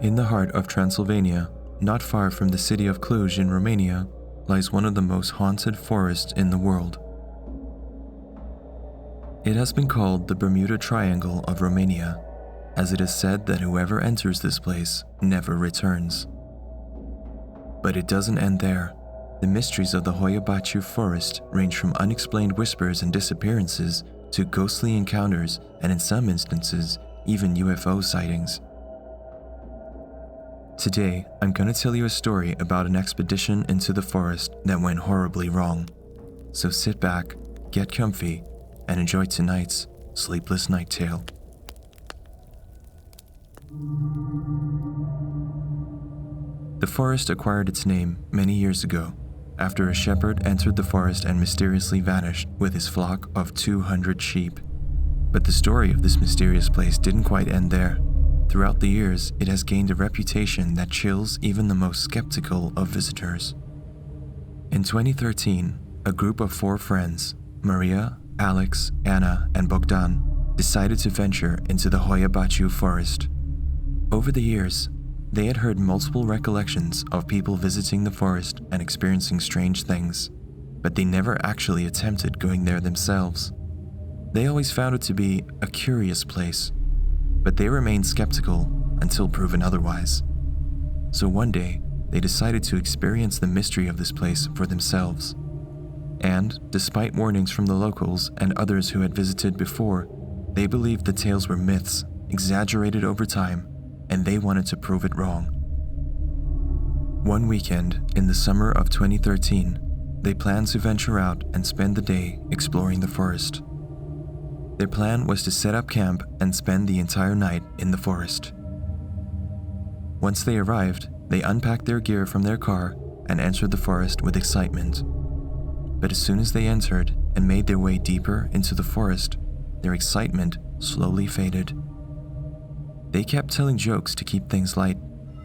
In the heart of Transylvania, not far from the city of Cluj in Romania, lies one of the most haunted forests in the world. It has been called the Bermuda Triangle of Romania, as it is said that whoever enters this place never returns. But it doesn't end there. The mysteries of the Hoia Baciu forest range from unexplained whispers and disappearances to ghostly encounters and, in some instances, even UFO sightings. Today, I'm going to tell you a story about an expedition into the forest that went horribly wrong. So sit back, get comfy, and enjoy tonight's Sleepless Night Tale. The forest acquired its name many years ago, after a shepherd entered the forest and mysteriously vanished with his flock of 200 sheep. But the story of this mysterious place didn't quite end there. Throughout the years, it has gained a reputation that chills even the most skeptical of visitors. In 2013, a group of 4 friends, Maria, Alex, Anna, and Bogdan, decided to venture into the Hoia Baciu forest. Over the years, they had heard multiple recollections of people visiting the forest and experiencing strange things, but they never actually attempted going there themselves. They always found it to be a curious place, but they remained skeptical until proven otherwise. So one day, they decided to experience the mystery of this place for themselves. And, despite warnings from the locals and others who had visited before, they believed the tales were myths, exaggerated over time, and they wanted to prove it wrong. One weekend, in the summer of 2013, they planned to venture out and spend the day exploring the forest. Their plan was to set up camp and spend the entire night in the forest. Once they arrived, they unpacked their gear from their car and entered the forest with excitement. But as soon as they entered and made their way deeper into the forest, their excitement slowly faded. They kept telling jokes to keep things light,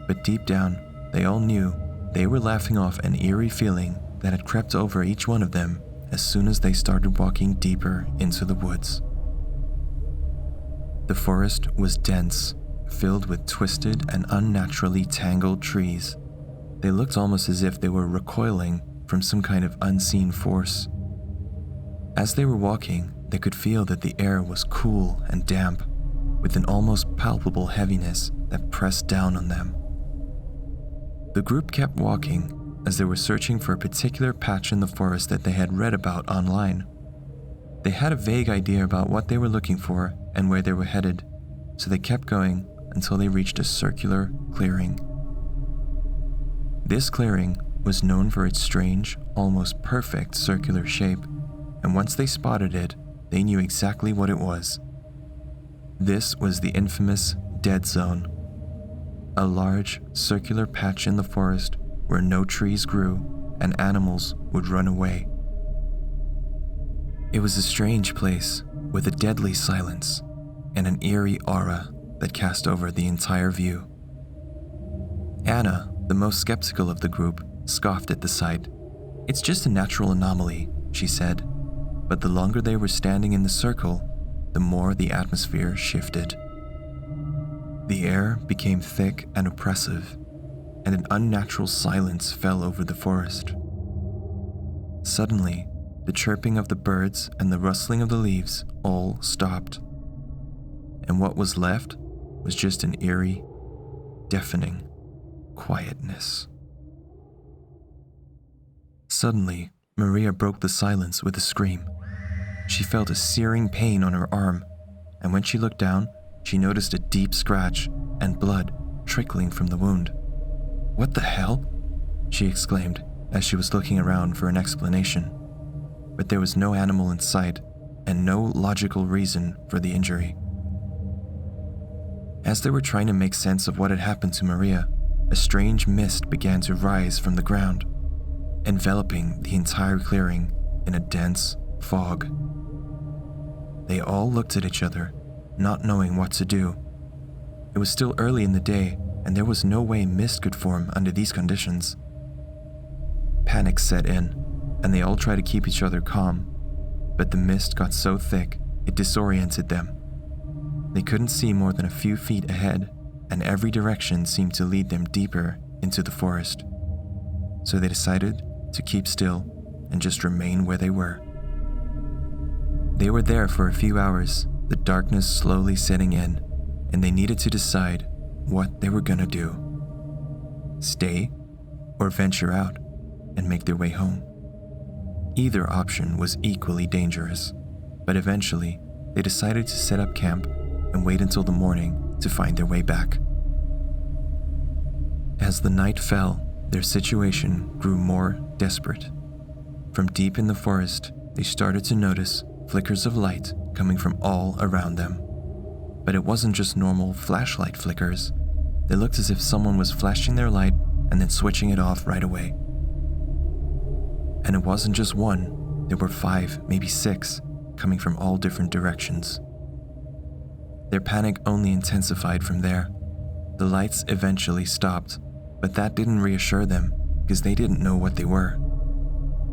but deep down, they all knew they were laughing off an eerie feeling that had crept over each one of them as soon as they started walking deeper into the woods. The forest was dense, filled with twisted and unnaturally tangled trees. They looked almost as if they were recoiling from some kind of unseen force. As they were walking, they could feel that the air was cool and damp, with an almost palpable heaviness that pressed down on them. The group kept walking as they were searching for a particular patch in the forest that they had read about online. They had a vague idea about what they were looking for and where they were headed, so they kept going until they reached a circular clearing. This clearing was known for its strange, almost perfect circular shape, and once they spotted it, they knew exactly what it was. This was the infamous Dead Zone, a large, circular patch in the forest where no trees grew and animals would run away. It was a strange place with a deadly silence and an eerie aura that cast over the entire view. Anna, the most skeptical of the group, scoffed at the sight. "It's just a natural anomaly," she said. But the longer they were standing in the circle, the more the atmosphere shifted. The air became thick and oppressive, and an unnatural silence fell over the forest. Suddenly, the chirping of the birds and the rustling of the leaves all stopped, and what was left was just an eerie, deafening quietness. Suddenly, Maria broke the silence with a scream. She felt a searing pain on her arm, and when she looked down, she noticed a deep scratch and blood trickling from the wound. "What the hell?" she exclaimed as she was looking around for an explanation. But there was no animal in sight and no logical reason for the injury. As they were trying to make sense of what had happened to Maria, a strange mist began to rise from the ground, enveloping the entire clearing in a dense fog. They all looked at each other, not knowing what to do. It was still early in the day, and there was no way mist could form under these conditions. Panic set in, and they all tried to keep each other calm, but the mist got so thick it disoriented them. They couldn't see more than a few feet ahead, and every direction seemed to lead them deeper into the forest. So they decided to keep still and just remain where they were. They were there for a few hours, the darkness slowly setting in, and they needed to decide what they were gonna do. Stay or venture out and make their way home. Either option was equally dangerous, but eventually they decided to set up camp and wait until the morning to find their way back. As the night fell, their situation grew more desperate. From deep in the forest, they started to notice flickers of light coming from all around them. But it wasn't just normal flashlight flickers. They looked as if someone was flashing their light and then switching it off right away. And it wasn't just one, there were 5, maybe 6, coming from all different directions. Their panic only intensified from there. The lights eventually stopped, but that didn't reassure them because they didn't know what they were.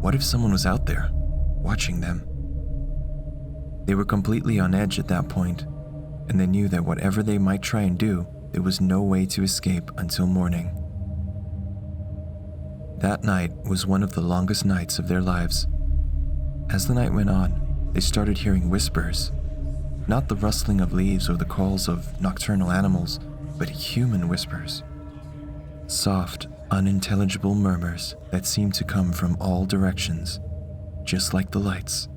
What if someone was out there, watching them? They were completely on edge at that point, and they knew that whatever they might try and do, there was no way to escape until morning. That night was one of the longest nights of their lives. As the night went on, they started hearing whispers. Not the rustling of leaves or the calls of nocturnal animals, but human whispers. Soft, unintelligible murmurs that seemed to come from all directions, just like the lights.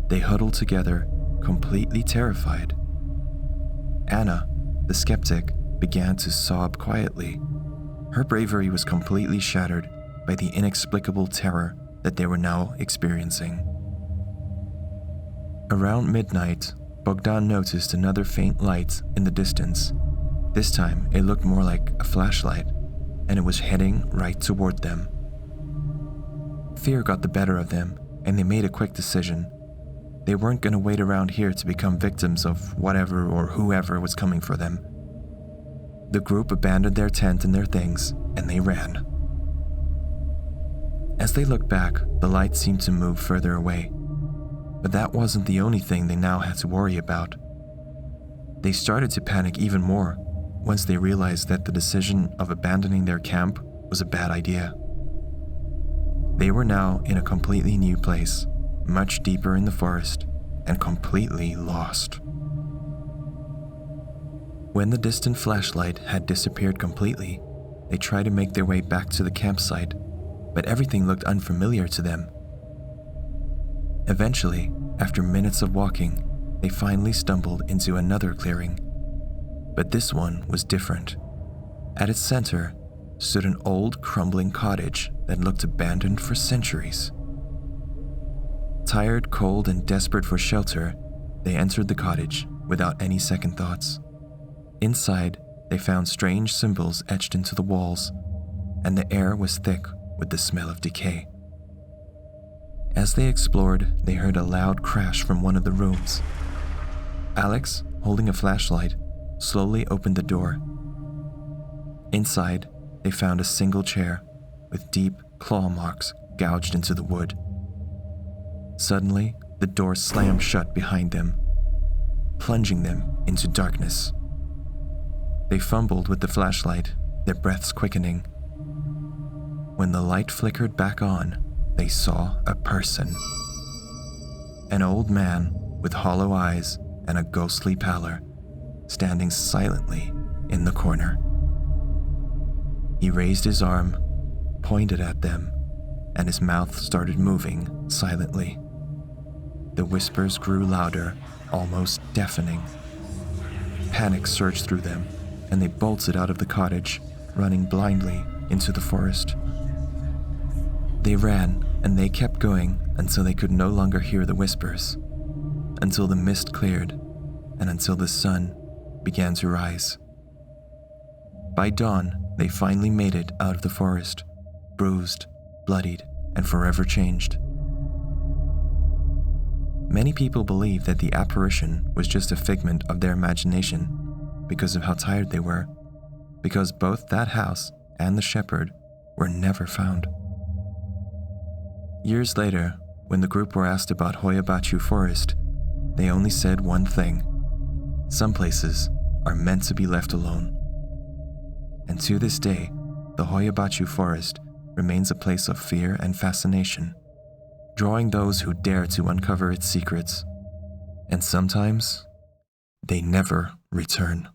They huddled together, completely terrified. Anna, the skeptic, began to sob quietly. Her bravery was completely shattered by the inexplicable terror that they were now experiencing. Around midnight, Bogdan noticed another faint light in the distance. This time, it looked more like a flashlight, and it was heading right toward them. Fear got the better of them, and they made a quick decision. They weren't going to wait around here to become victims of whatever or whoever was coming for them. The group abandoned their tent and their things, and they ran. As they looked back, the light seemed to move further away. But that wasn't the only thing they now had to worry about. They started to panic even more once they realized that the decision of abandoning their camp was a bad idea. They were now in a completely new place, much deeper in the forest, and completely lost. When the distant flashlight had disappeared completely, they tried to make their way back to the campsite, but everything looked unfamiliar to them. Eventually, after minutes of walking, they finally stumbled into another clearing. But this one was different. At its center stood an old, crumbling cottage that looked abandoned for centuries. Tired, cold, and desperate for shelter, they entered the cottage without any second thoughts. Inside, they found strange symbols etched into the walls, and the air was thick with the smell of decay. As they explored, they heard a loud crash from one of the rooms. Alex, holding a flashlight, slowly opened the door. Inside, they found a single chair with deep claw marks gouged into the wood. Suddenly, the door slammed shut behind them, plunging them into darkness. They fumbled with the flashlight, their breaths quickening. When the light flickered back on, they saw a person. An old man with hollow eyes and a ghostly pallor, standing silently in the corner. He raised his arm, pointed at them, and his mouth started moving silently. The whispers grew louder, almost deafening. Panic surged through them, and they bolted out of the cottage, running blindly into the forest. They ran, and they kept going until they could no longer hear the whispers, until the mist cleared, and until the sun began to rise. By dawn, they finally made it out of the forest, bruised, bloodied, and forever changed. Many people believe that the apparition was just a figment of their imagination because of how tired they were, because both that house and the shepherd were never found. Years later, when the group were asked about Hoia Baciu forest, they only said one thing: some places are meant to be left alone. And to this day, the Hoia Baciu forest remains a place of fear and fascination, drawing those who dare to uncover its secrets. And sometimes, they never return.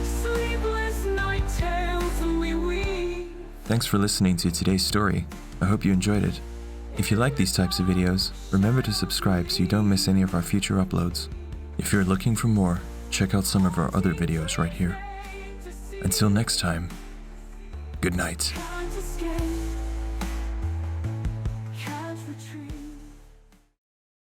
Sleepless night tales we weave. Thanks for listening to today's story. I hope you enjoyed it. If you like these types of videos, remember to subscribe so you don't miss any of our future uploads. If you're looking for more, check out some of our other videos right here. Until next time, good night.